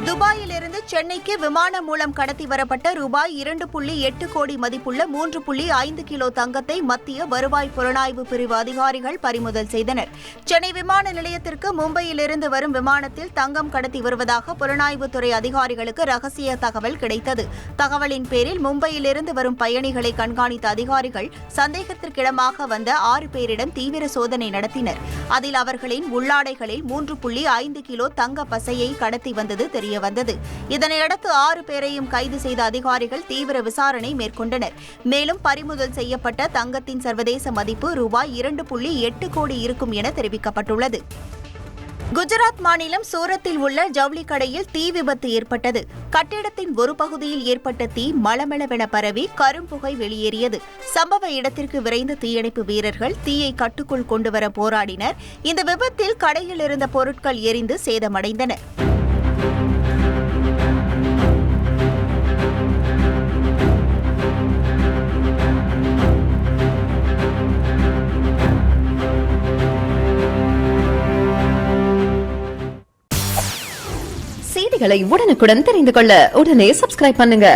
துபாயிலிருந்து சென்னைக்கு விமானம் மூலம் கடத்தி வரப்பட்ட ரூபாய் 2.8 கோடி மதிப்புள்ள 3.5 கிலோ தங்கத்தை மத்திய வருவாய் புலனாய்வு பிரிவு அதிகாரிகள் பறிமுதல் செய்தனர். சென்னை விமான நிலையத்திற்கு மும்பையிலிருந்து வரும் விமானத்தில் தங்கம் கடத்தி வருவதாக புலனாய்வுத்துறை அதிகாரிகளுக்கு ரகசிய தகவல் கிடைத்தது. தகவலின் பேரில் மும்பையிலிருந்து வரும் பயணிகளை கண்காணித்த அதிகாரிகள் சந்தேகத்திற்கிடமாக வந்த 6 பேரிடம் தீவிர சோதனை நடத்தினர். அதில் அவர்களின் உள்ளாடைகளில் 3.5 கிலோ தங்க பசையை கடத்தி வந்தது தெரியவந்தது. இதனையடுத்து 6 பேரையும் கைது செய்த அதிகாரிகள் தீவிர விசாரணை மேற்கொண்டனர். மேலும் பறிமுதல் செய்யப்பட்ட தங்கத்தின் சர்வதேச மதிப்பு ரூபாய் 2.8 கோடி இருக்கும் என தெரிவிக்கப்பட்டுள்ளது. குஜராத் மாநிலம் சூரத்தில் உள்ள ஜவுளி கடையில் தீ விபத்து ஏற்பட்டது. கட்டிடத்தின் ஒரு பகுதியில் ஏற்பட்ட தீ மளமளவென பரவி கரும்புகை வெளியேறியது. சம்பவ இடத்திற்கு விரைந்த தீயணைப்பு வீரர்கள் தீயை கட்டுக்குள் கொண்டுவர போராடினர். இந்த விபத்தில் கடையில் இருந்த பொருட்கள் எரிந்து சேதமடைந்தன. செய்திகளை உடனுக்குடன் தெரிந்து கொள்ள உடனே சப்ஸ்கிரைப் பண்ணுங்க.